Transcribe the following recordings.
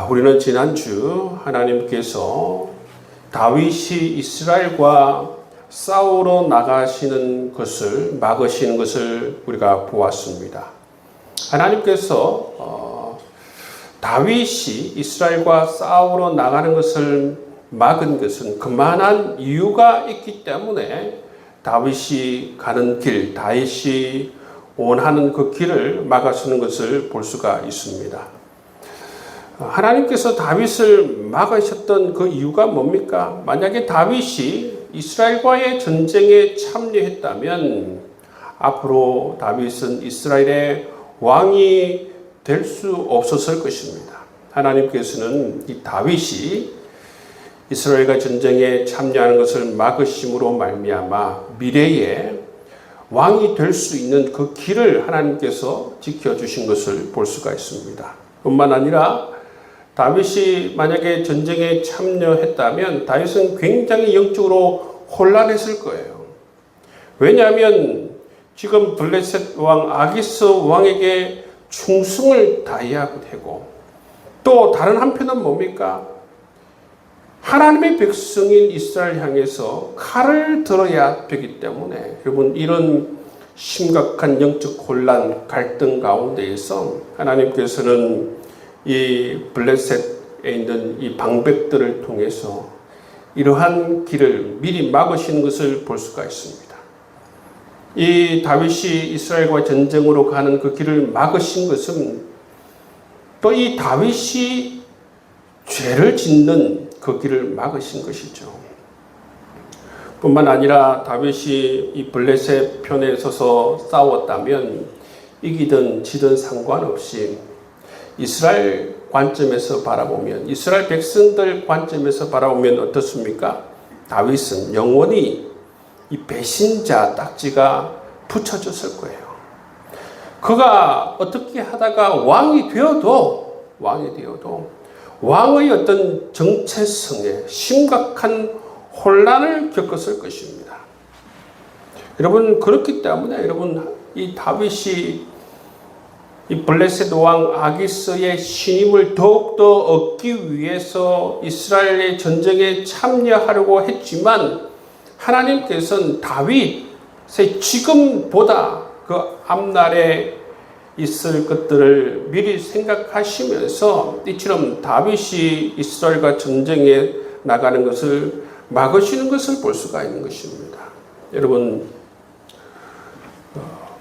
우리는 지난주 하나님께서 다윗이 이스라엘과 싸우러 나가시는 것을 막으시는 것을 우리가 보았습니다. 하나님께서 다윗이 이스라엘과 싸우러 나가는 것을 막은 것은 그만한 이유가 있기 때문에 다윗이 가는 길, 다윗이 원하는 그 길을 막아서는 것을 볼 수가 있습니다. 하나님께서 다윗을 막으셨던 그 이유가 뭡니까? 만약에 다윗이 이스라엘과의 전쟁에 참여했다면 앞으로 다윗은 이스라엘의 왕이 될 수 없었을 것입니다. 하나님께서는 이 다윗이 이스라엘과 전쟁에 참여하는 것을 막으심으로 말미암아 미래에 왕이 될 수 있는 그 길을 하나님께서 지켜주신 것을 볼 수가 있습니다. 뿐만 아니라 다윗이 만약에 전쟁에 참여했다면 다윗은 굉장히 영적으로 혼란했을 거예요. 왜냐하면 지금 블레셋 왕 아기스 왕에게 충성을 다해야 되고 또 다른 한편은 뭡니까? 하나님의 백성인 이스라엘 향해서 칼을 들어야 되기 때문에 여러분 이런 심각한 영적 혼란, 갈등 가운데에서 하나님께서는 이 블레셋에 있는 이 방백들을 통해서 이러한 길을 미리 막으시는 것을 볼 수가 있습니다. 이 다윗이 이스라엘과 전쟁으로 가는 그 길을 막으신 것은 또 이 다윗이 죄를 짓는 그 길을 막으신 것이죠. 뿐만 아니라 다윗이 이 블레셋 편에 서서 싸웠다면 이기든 지든 상관없이 이스라엘 관점에서 바라보면, 이스라엘 백성들 관점에서 바라보면 어떻습니까? 다윗은 영원히 이 배신자 딱지가 붙여졌을 거예요. 그가 어떻게 하다가 왕이 되어도 왕의 어떤 정체성에 심각한 혼란을 겪었을 것입니다. 여러분, 그렇기 때문에 여러분, 이 다윗이 이 블레셋 왕 아기스의 신임을 더욱더 얻기 위해서 이스라엘의 전쟁에 참여하려고 했지만 하나님께서는 다윗의 지금보다 그 앞날에 있을 것들을 미리 생각하시면서 이처럼 다윗이 이스라엘과 전쟁에 나가는 것을 막으시는 것을 볼 수가 있는 것입니다. 여러분,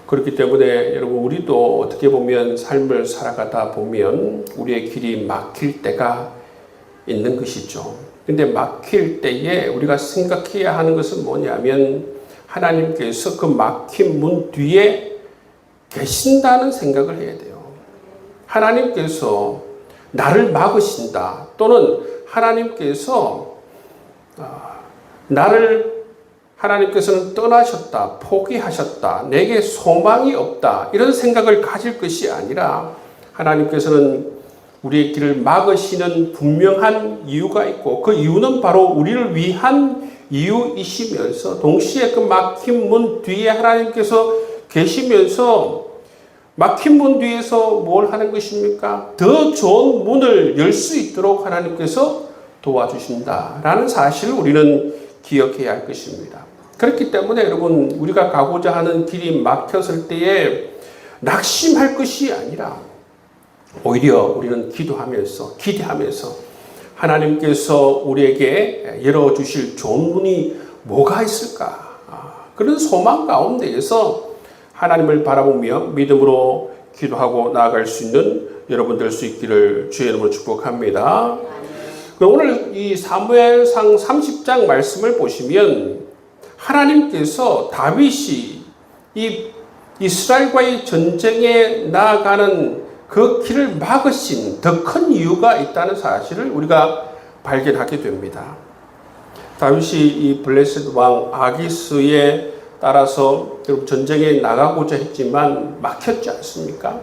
그렇기 때문에 여러분 우리도 어떻게 보면 삶을 살아가다 보면 우리의 길이 막힐 때가 있는 것이죠. 근데 막힐 때에 우리가 생각해야 하는 것은 뭐냐면 하나님께서 그 막힌 문 뒤에 계신다는 생각을 해야 돼요. 하나님께서 나를 막으신다 또는 하나님께서 하나님께서는 떠나셨다, 포기하셨다, 내게 소망이 없다 이런 생각을 가질 것이 아니라 하나님께서는 우리의 길을 막으시는 분명한 이유가 있고 그 이유는 바로 우리를 위한 이유이시면서 동시에 그 막힌 문 뒤에 하나님께서 계시면서 막힌 문 뒤에서 뭘 하는 것입니까? 더 좋은 문을 열 수 있도록 하나님께서 도와주신다라는 사실을 우리는 기억해야 할 것입니다. 그렇기 때문에 여러분 우리가 가고자 하는 길이 막혔을 때에 낙심할 것이 아니라 오히려 우리는 기도하면서 기대하면서 하나님께서 우리에게 열어주실 좋은 문이 뭐가 있을까? 그런 소망 가운데에서 하나님을 바라보며 믿음으로 기도하고 나아갈 수 있는 여러분 될 수 있기를 주의 이름으로 축복합니다. 오늘 이 사무엘상 30장 말씀을 보시면 하나님께서 다윗이 이 이스라엘과의 전쟁에 나아가는 그 길을 막으신 더 큰 이유가 있다는 사실을 우리가 발견하게 됩니다. 다윗이 이 블레셋 왕 아기스에 따라서 전쟁에 나가고자 했지만 막혔지 않습니까?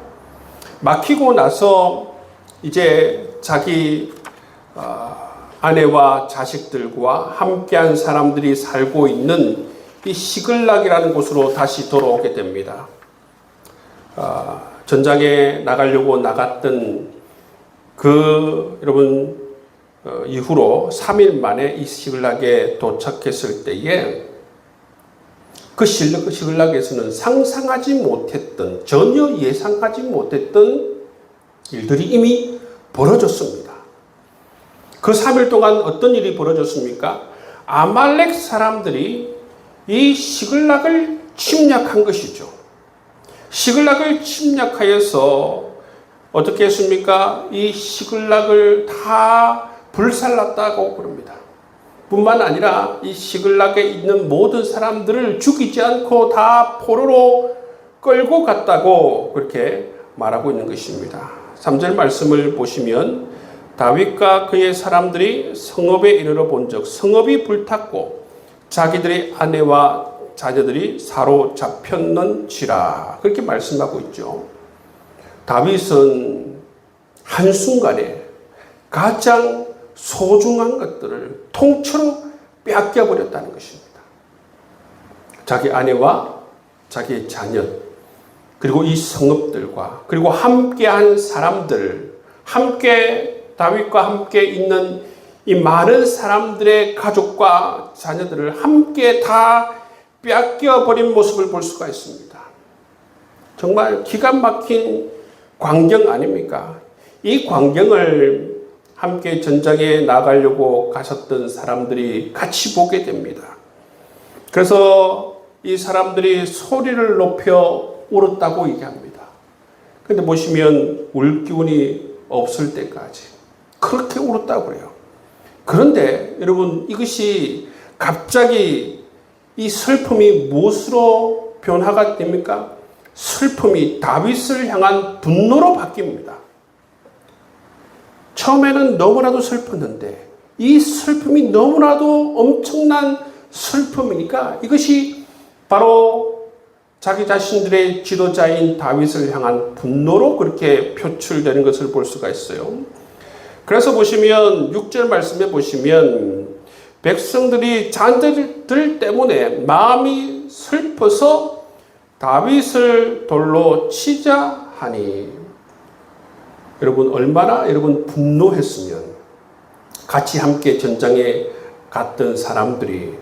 막히고 나서 이제 자기 아내와 자식들과 함께한 사람들이 살고 있는 이 시글락이라는 곳으로 다시 돌아오게 됩니다. 전장에 나가려고 나갔던 여러분 이후로 3일 만에 이 시글락에 도착했을 때에 그 시글락에서는 상상하지 못했던, 전혀 예상하지 못했던 일들이 이미 벌어졌습니다. 그 3일 동안 어떤 일이 벌어졌습니까? 아말렉 사람들이 이 시글락을 침략한 것이죠. 시글락을 침략하여서 어떻게 했습니까? 이 시글락을 다 불살랐다고 그럽니다. 뿐만 아니라 이 시글락에 있는 모든 사람들을 죽이지 않고 다 포로로 끌고 갔다고 그렇게 말하고 있는 것입니다. 3절 말씀을 보시면 다윗과 그의 사람들이 성읍에 이르러 본즉 성읍이 불탔고 자기들의 아내와 자녀들이 사로잡혔는지라 그렇게 말씀하고 있죠. 다윗은 한순간에 가장 소중한 것들을 통째로 빼앗겨버렸다는 것입니다. 자기 아내와 자기 자녀, 그리고 이 성읍들과, 그리고 함께한 사람들, 다윗과 함께 있는 이 많은 사람들의 가족과 자녀들을 함께 다 빼앗겨버린 모습을 볼 수가 있습니다. 정말 기가 막힌 광경 아닙니까? 이 광경을 함께 전장에 나가려고 가셨던 사람들이 같이 보게 됩니다. 그래서 이 사람들이 소리를 높여 울었다고 얘기합니다. 그런데 보시면 울 기운이 없을 때까지 그렇게 울었다고 그래요. 그런데 여러분 이것이 갑자기 이 슬픔이 무엇으로 변화가 됩니까? 슬픔이 다윗을 향한 분노로 바뀝니다. 처음에는 너무나도 슬펐는데 이 슬픔이 너무나도 엄청난 슬픔이니까 이것이 바로 자기 자신들의 지도자인 다윗을 향한 분노로 그렇게 표출되는 것을 볼 수가 있어요. 그래서 보시면 6절 말씀에 보시면 백성들이 자녀들 때문에 마음이 슬퍼서 다윗을 돌로 치자 하니 여러분 얼마나 분노했으면 같이 함께 전장에 갔던 사람들이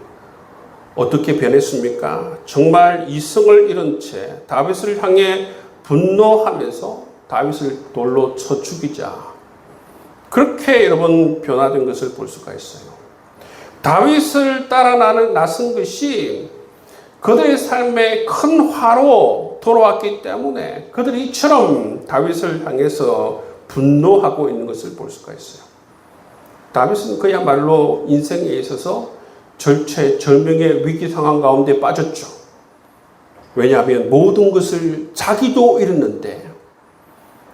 어떻게 변했습니까? 정말 이성을 잃은 채 다윗을 향해 분노하면서 다윗을 돌로 쳐 죽이자. 그렇게 여러분 변화된 것을 볼 수가 있어요. 다윗을 따라 나선 것이 그들의 삶에 큰 화로 돌아왔기 때문에 그들이 이처럼 다윗을 향해서 분노하고 있는 것을 볼 수가 있어요. 다윗은 그야말로 인생에 있어서 절체절명의 위기 상황 가운데 빠졌죠. 왜냐하면 모든 것을 자기도 잃었는데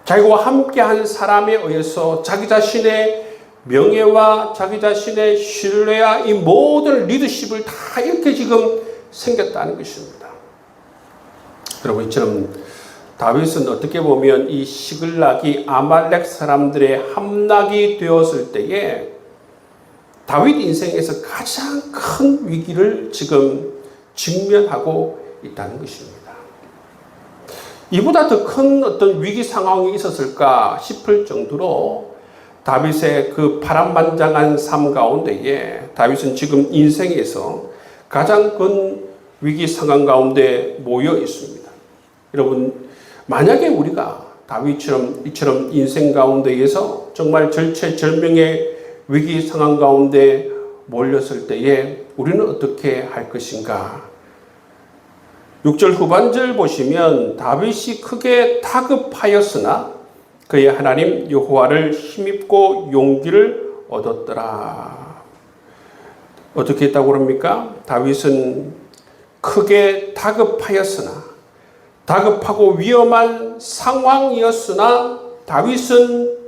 자기와 함께한 사람에 의해서 자기 자신의 명예와 자기 자신의 신뢰와 이 모든 리더십을 다 이렇게 지금 생겼다는 것입니다. 여러분 이처럼 다윗은 어떻게 보면 이 시글락이 아말렉 사람들의 함락이 되었을 때에 다윗 인생에서 가장 큰 위기를 지금 직면하고 있다는 것입니다. 이보다 더 큰 어떤 위기 상황이 있었을까 싶을 정도로 다윗의 그 파란만장한 삶 가운데에 다윗은 지금 인생에서 가장 큰 위기 상황 가운데 모여 있습니다. 여러분, 만약에 우리가 다윗처럼 이처럼 인생 가운데에서 정말 절체절명의 위기 상황 가운데 몰렸을 때에 우리는 어떻게 할 것인가? 6절 후반절 보시면 다윗이 크게 다급하였으나 그의 하나님 여호와를 힘입고 용기를 얻었더라. 어떻게 했다고 합니까? 다윗은 크게 다급하였으나 다급하고 위험한 상황이었으나 다윗은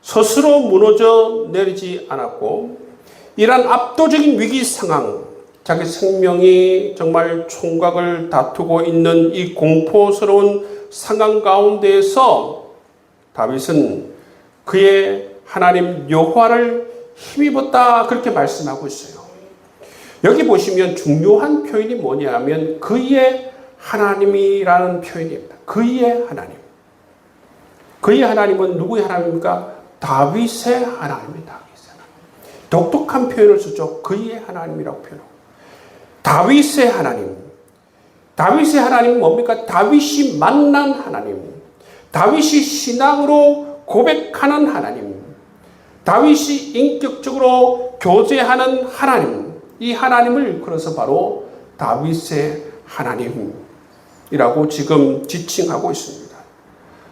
스스로 무너져 내리지 않았고 이러한 압도적인 위기 상황, 자기 생명이 정말 총각을 다투고 있는 이 공포스러운 상황 가운데에서 다윗은 그의 하나님 여호와를 힘입었다 그렇게 말씀하고 있어요. 여기 보시면 중요한 표현이 뭐냐면 그의 하나님이라는 표현입니다. 그의 하나님. 그의 하나님은 누구의 하나님입니까? 다윗의 하나님이다. 독특한 표현을 쓰죠. 그의 하나님이라고 표현하고. 다윗의 하나님. 다윗의 하나님은 뭡니까? 다윗이 만난 하나님. 다윗이 신앙으로 고백하는 하나님. 다윗이 인격적으로 교제하는 하나님. 이 하나님을 일컬어서 바로 다윗의 하나님이라고 지금 지칭하고 있습니다.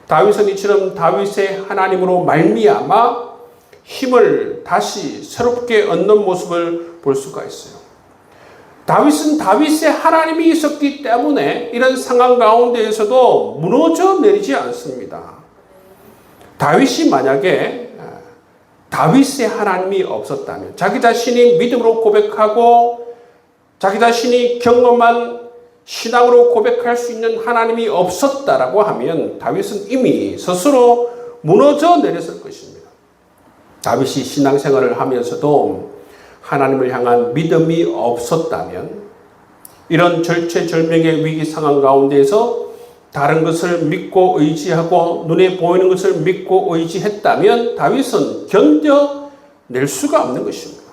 다윗은 이처럼 다윗의 하나님으로 말미암아 힘을 다시 새롭게 얻는 모습을 볼 수가 있어요. 다윗은 다윗의 하나님이 있었기 때문에 이런 상황 가운데에서도 무너져 내리지 않습니다. 다윗이 만약에 다윗의 하나님이 없었다면, 자기 자신이 믿음으로 고백하고 자기 자신이 경험한 신앙으로 고백할 수 있는 하나님이 없었다라고 하면 다윗은 이미 스스로 무너져 내렸을 것입니다. 다윗이 신앙생활을 하면서도 하나님을 향한 믿음이 없었다면, 이런 절체절명의 위기 상황 가운데에서 다른 것을 믿고 의지하고 눈에 보이는 것을 믿고 의지했다면 다윗은 견뎌낼 수가 없는 것입니다.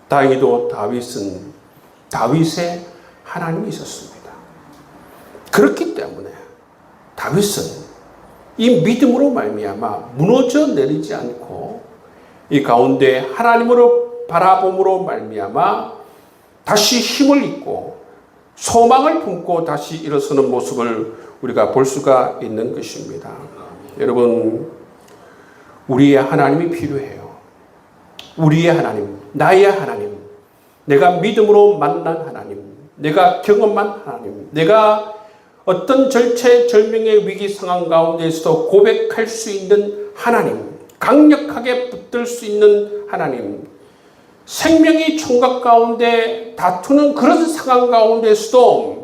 다행히도 다윗은 다윗의 하나님이 있었습니다. 그렇기 때문에 다윗은 이 믿음으로 말미암아 무너져 내리지 않고 이 가운데 하나님으로 바라봄으로 말미암아 다시 힘을 잊고 소망을 품고 다시 일어서는 모습을 우리가 볼 수가 있는 것입니다. 여러분, 우리의 하나님이 필요해요. 우리의 하나님, 나의 하나님, 내가 믿음으로 만난 하나님, 내가 경험한 하나님, 내가 어떤 절체절명의 위기 상황 가운데에서도 고백할 수 있는 하나님, 강력하게 붙들 수 있는 하나님, 생명이 총각 가운데 다투는 그런 상황 가운데서도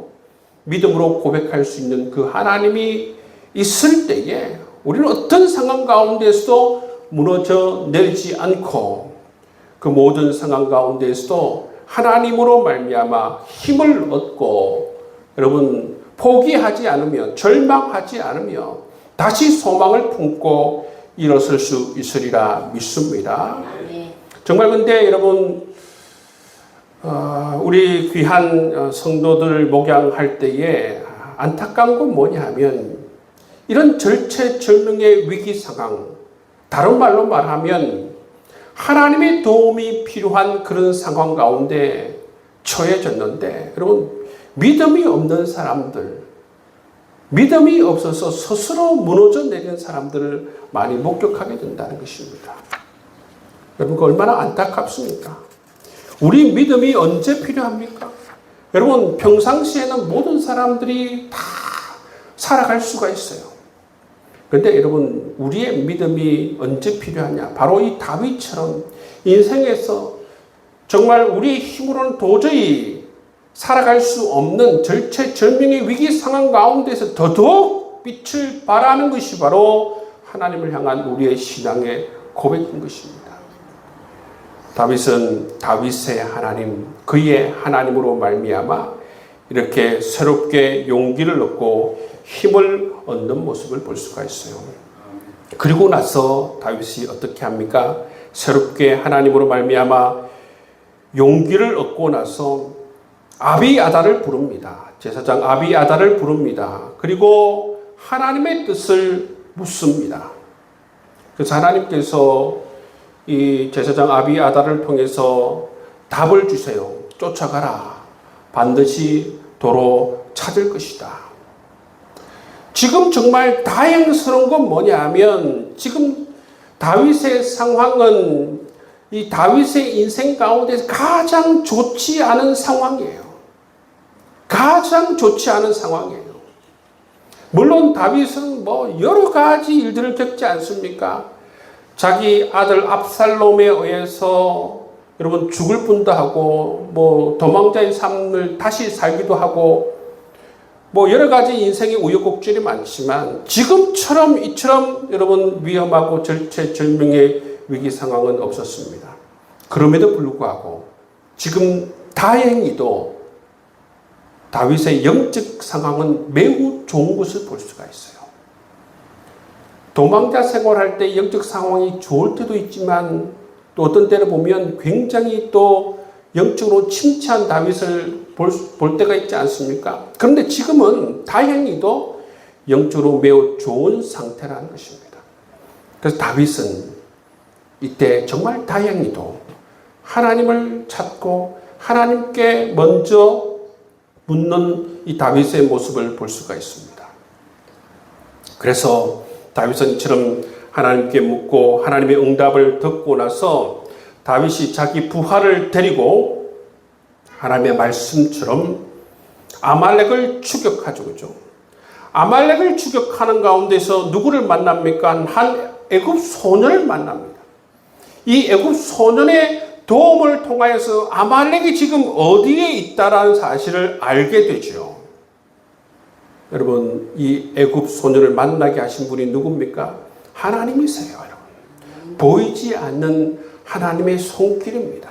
믿음으로 고백할 수 있는 그 하나님이 있을 때에 우리는 어떤 상황 가운데서도 무너져 내리지 않고 그 모든 상황 가운데서도 하나님으로 말미암아 힘을 얻고, 여러분, 포기하지 않으며 절망하지 않으며 다시 소망을 품고 일어설 수 있으리라 믿습니다. 정말 근데 여러분, 우리 귀한 성도들을 목양할 때에 안타까운 건 뭐냐 하면, 이런 절체절명의 위기 상황, 다른 말로 말하면 하나님의 도움이 필요한 그런 상황 가운데 처해졌는데, 여러분, 믿음이 없는 사람들, 믿음이 없어서 스스로 무너져 내리는 사람들을 많이 목격하게 된다는 것입니다. 여러분, 그 얼마나 안타깝습니까? 우리 믿음이 언제 필요합니까? 여러분, 평상시에는 모든 사람들이 다 살아갈 수가 있어요. 그런데 여러분, 우리의 믿음이 언제 필요하냐? 바로 이 다윗처럼 인생에서 정말 우리의 힘으로는 도저히 살아갈 수 없는 절체절명의 위기 상황 가운데서 더더욱 빛을 발하는 것이 바로 하나님을 향한 우리의 신앙의 고백인 것입니다. 다윗은 다윗의 하나님, 그의 하나님으로 말미암아 이렇게 새롭게 용기를 얻고 힘을 얻는 모습을 볼 수가 있어요. 그리고 나서 다윗이 어떻게 합니까? 새롭게 하나님으로 말미암아 용기를 얻고 나서 아비아달을 부릅니다. 제사장 아비아달을 부릅니다. 그리고 하나님의 뜻을 묻습니다. 그래서 하나님께서 이 제사장 아비아달을 통해서 답을 주세요. 쫓아가라. 반드시 도로 찾을 것이다. 지금 정말 다행스러운 건 뭐냐 하면, 지금 다윗의 상황은 이 다윗의 인생 가운데 가장 좋지 않은 상황이에요. 가장 좋지 않은 상황이에요. 물론 다윗은 뭐 여러 가지 일들을 겪지 않습니까? 자기 아들 압살롬에 의해서 여러분 죽을 뿐도 하고, 뭐 도망자의 삶을 다시 살기도 하고, 뭐 여러 가지 인생의 우여곡절이 많지만 지금처럼 이처럼 여러분 위험하고 절체절명의 위기 상황은 없었습니다. 그럼에도 불구하고 지금 다행히도 다윗의 영적 상황은 매우 좋은 것을 볼 수가 있어요. 도망자 생활할 때 영적 상황이 좋을 때도 있지만 또 어떤 때를 보면 굉장히 또 영적으로 침체한 다윗을 볼 때가 있지 않습니까? 그런데 지금은 다행히도 영적으로 매우 좋은 상태라는 것입니다. 그래서 다윗은 이때 정말 다행히도 하나님을 찾고 하나님께 먼저 묻는 이 다윗의 모습을 볼 수가 있습니다. 그래서 다윗은 이처럼 하나님께 묻고 하나님의 응답을 듣고 나서 다윗이 자기 부하를 데리고 하나님의 말씀처럼 아말렉을 추격하죠. 그죠? 아말렉을 추격하는 가운데서 누구를 만납니까? 한 애굽 소년을 만납니다. 이 애굽 소년의 도움을 통하여서 아말렉이 지금 어디에 있다라는 사실을 알게 되죠. 여러분, 이 애굽 소년을 만나게 하신 분이 누굽니까? 하나님이세요, 여러분. 보이지 않는 하나님의 손길입니다.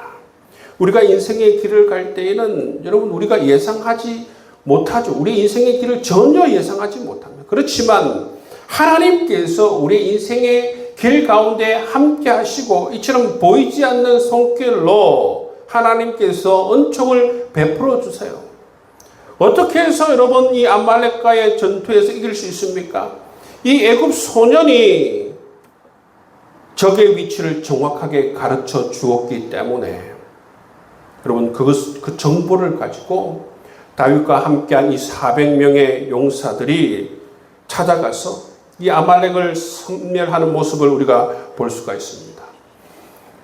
우리가 인생의 길을 갈 때에는 여러분 우리가 예상하지 못하죠. 우리 인생의 길을 전혀 예상하지 못합니다. 그렇지만 하나님께서 우리 인생의 길 가운데 함께 하시고 이처럼 보이지 않는 손길로 하나님께서 은총을 베풀어 주세요. 어떻게 해서 여러분 이 아말렉과의 전투에서 이길 수 있습니까? 이 애굽 소년이 적의 위치를 정확하게 가르쳐 주었기 때문에 여러분 그 정보를 가지고 다윗과 함께한 이 400명의 용사들이 찾아가서 이 아말렉을 섬멸하는 모습을 우리가 볼 수가 있습니다.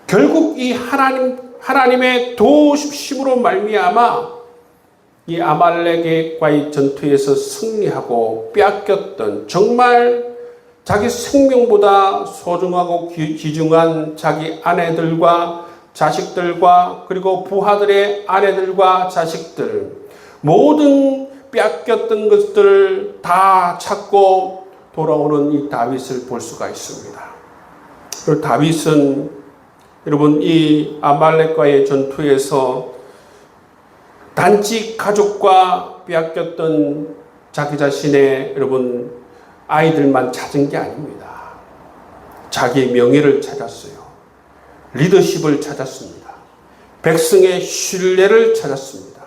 결국 이 하나님의 도우심으로 말미암아 이 아말렉과의 전투에서 승리하고 빼앗겼던 정말 자기 생명보다 소중하고 귀중한 자기 아내들과 자식들과 그리고 부하들의 아내들과 자식들 모든 빼앗겼던 것들을 다 찾고 돌아오는 이 다윗을 볼 수가 있습니다. 그리고 다윗은 여러분 이 아말렉과의 전투에서 단지 가족과 빼앗겼던 자기 자신의 여러분 아이들만 찾은 게 아닙니다. 자기의 명예를 찾았어요. 리더십을 찾았습니다. 백성의 신뢰를 찾았습니다.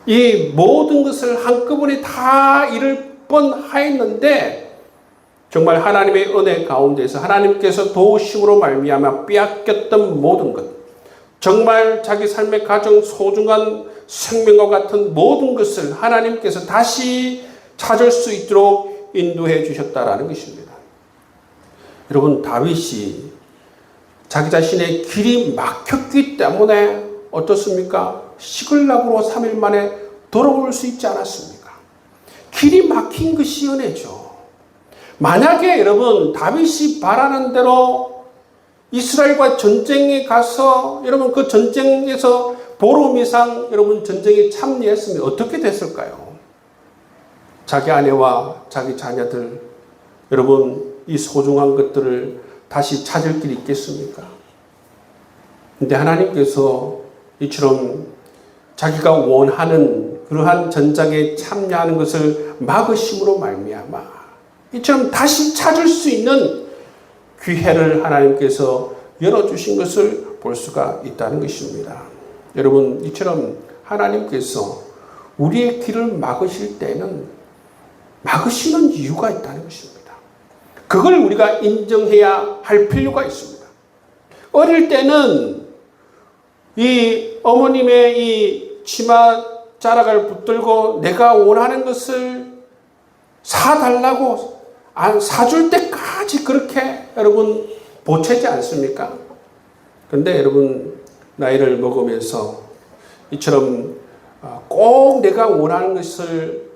이 모든 것을 한꺼번에 다 잃을 뻔하였는데 정말 하나님의 은혜 가운데서 하나님께서 도우심으로 말미암아 빼앗겼던 모든 것, 정말 자기 삶의 가장 소중한 생명과 같은 모든 것을 하나님께서 다시 찾을 수 있도록 인도해 주셨다라는 것입니다. 여러분 다윗이 자기 자신의 길이 막혔기 때문에 어떻습니까? 시글락으로 3일 만에 돌아올 수 있지 않았습니까? 길이 막힌 것이 은혜죠. 만약에 여러분 다윗이 바라는 대로 이스라엘과 전쟁에 가서 여러분 그 전쟁에서 보름 이상 여러분 전쟁에 참여했으면 어떻게 됐을까요? 자기 아내와 자기 자녀들 여러분 이 소중한 것들을 다시 찾을 길이 있겠습니까? 근데 하나님께서 이처럼 자기가 원하는 그러한 전장에 참여하는 것을 막으심으로 말미암아 이처럼 다시 찾을 수 있는 기회를 하나님께서 열어주신 것을 볼 수가 있다는 것입니다. 여러분 이처럼 하나님께서 우리의 길을 막으실 때는 막으시는 이유가 있다는 것입니다. 그걸 우리가 인정해야 할 필요가 있습니다. 어릴 때는 이 어머님의 이 치마 자락을 붙들고 내가 원하는 것을 사달라고 안 사줄 때까지 그렇게 여러분 보채지 않습니까? 그런데 여러분 나이를 먹으면서 이처럼 꼭 내가 원하는 것을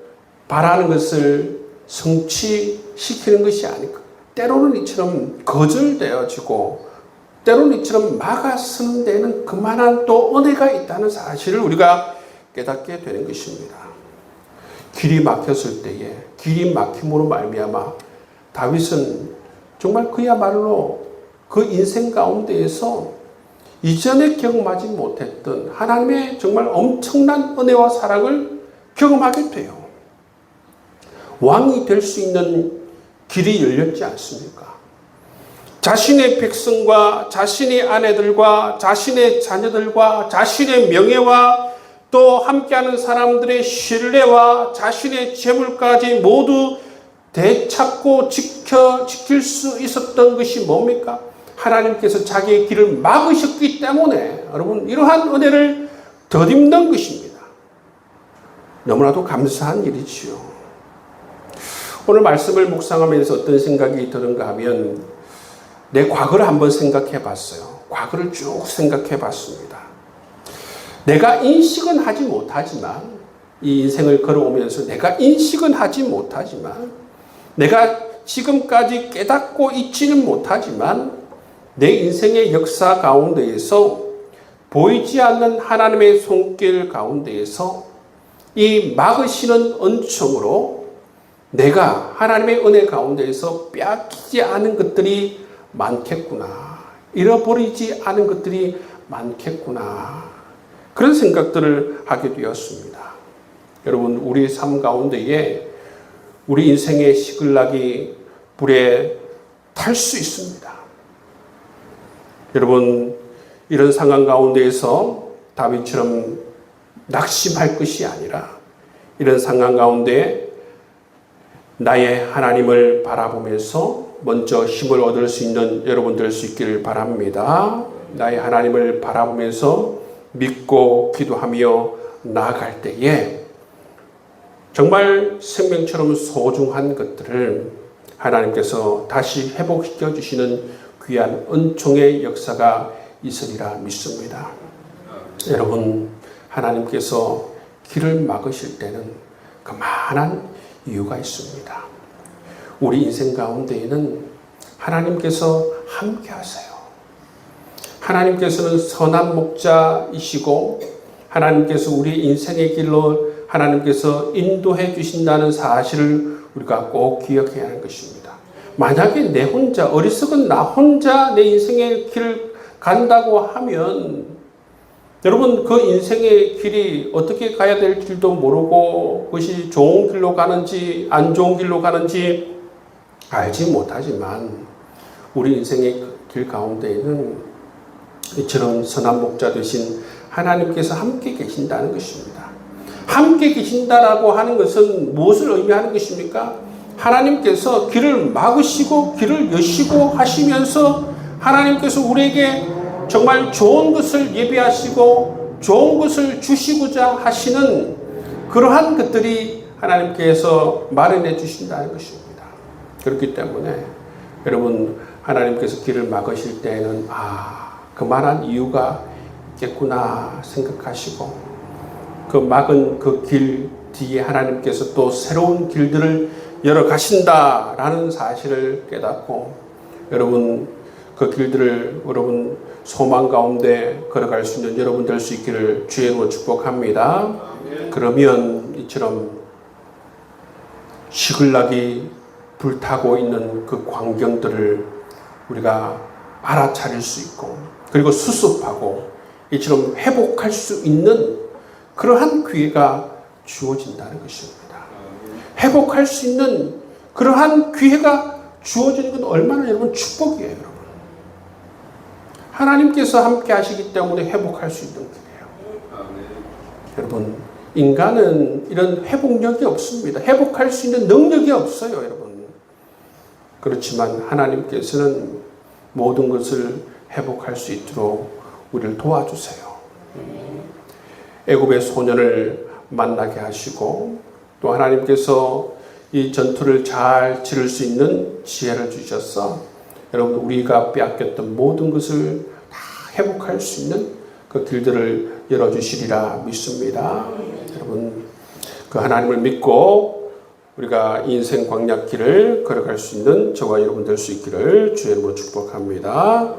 바라는 것을 성취시키는 것이 아니고 때로는 이처럼 거절되어지고 때로는 이처럼 막아서는 데는 그만한 또 은혜가 있다는 사실을 우리가 깨닫게 되는 것입니다. 길이 막혔을 때에 길이 막힘으로 말미암아 다윗은 정말 그야말로 그 인생 가운데에서 이전에 경험하지 못했던 하나님의 정말 엄청난 은혜와 사랑을 경험하게 돼요. 왕이 될 수 있는 길이 열렸지 않습니까? 자신의 백성과 자신의 아내들과 자신의 자녀들과 자신의 명예와 또 함께하는 사람들의 신뢰와 자신의 재물까지 모두 되찾고 지킬 수 있었던 것이 뭡니까? 하나님께서 자기의 길을 막으셨기 때문에 여러분 이러한 은혜를 덧입는 것입니다. 너무나도 감사한 일이지요. 오늘 말씀을 묵상하면서 어떤 생각이 드는가 하면 내 과거를 한번 생각해 봤어요. 과거를 쭉 생각해 봤습니다. 내가 인식은 하지 못하지만 이 인생을 걸어오면서 내가 인식은 하지 못하지만 내가 지금까지 깨닫고 있지는 못하지만 내 인생의 역사 가운데에서 보이지 않는 하나님의 손길 가운데에서 이 막으시는 은총으로 내가 하나님의 은혜 가운데에서 빼앗기지 않은 것들이 많겠구나. 잃어버리지 않은 것들이 많겠구나. 그런 생각들을 하게 되었습니다. 여러분, 우리 삶 가운데에 우리 인생의 시글락이 불에 탈 수 있습니다. 여러분, 이런 상황 가운데에서 다윗처럼 낙심할 것이 아니라 이런 상황 가운데 나의 하나님을 바라보면서 먼저 힘을 얻을 수 있는 여러분 될 수 있기를 바랍니다. 나의 하나님을 바라보면서 믿고 기도하며 나아갈 때에 정말 생명처럼 소중한 것들을 하나님께서 다시 회복시켜 주시는 귀한 은총의 역사가 있으리라 믿습니다. 여러분, 하나님께서 길을 막으실 때는 그만한 이유가 있습니다. 우리 인생 가운데에는 하나님께서 함께 하세요. 하나님께서는 선한 목자이시고 하나님께서 우리 인생의 길로 하나님께서 인도해 주신다는 사실을 우리가 꼭 기억해야 하는 것입니다. 만약에 내 혼자, 어리석은 나 혼자 내 인생의 길을 간다고 하면 여러분 그 인생의 길이 어떻게 가야 될지도 모르고 그것이 좋은 길로 가는지 안 좋은 길로 가는지 알지 못하지만 우리 인생의 길 가운데에는 이처럼 선한 목자 되신 하나님께서 함께 계신다는 것입니다. 함께 계신다라고 하는 것은 무엇을 의미하는 것입니까? 하나님께서 길을 막으시고 길을 여시고 하시면서 하나님께서 우리에게 정말 좋은 것을 예비하시고 좋은 것을 주시고자 하시는 그러한 것들이 하나님께서 마련해 주신다는 것입니다. 그렇기 때문에 여러분 하나님께서 길을 막으실 때에는 그만한 이유가 있겠구나 생각하시고 그 막은 그 길 뒤에 하나님께서 또 새로운 길들을 열어 가신다라는 사실을 깨닫고 여러분 그 길들을 여러분 소망 가운데 걸어갈 수 있는 여러분 될 수 있기를 주의 이름으로 축복합니다. 그러면 이처럼 시글락이 불타고 있는 그 광경들을 우리가 알아차릴 수 있고 그리고 수습하고 이처럼 회복할 수 있는 그러한 기회가 주어진다는 것입니다. 회복할 수 있는 그러한 기회가 주어지는 건 얼마나 여러분 축복이에요, 여러분. 하나님께서 함께 하시기 때문에 회복할 수 있는 길이에요. 여러분, 인간은 이런 회복력이 없습니다. 회복할 수 있는 능력이 없어요, 여러분. 그렇지만 하나님께서는 모든 것을 회복할 수 있도록 우리를 도와주세요. 애굽의 소년을 만나게 하시고 또 하나님께서 이 전투를 잘 치를 수 있는 지혜를 주셔서 여러분 우리가 빼앗겼던 모든 것을 다 회복할 수 있는 그 길들을 열어주시리라 믿습니다. 여러분 그 하나님을 믿고 우리가 인생 광약길을 걸어갈 수 있는 저와 여러분 될 수 있기를 주의 이름으로 축복합니다.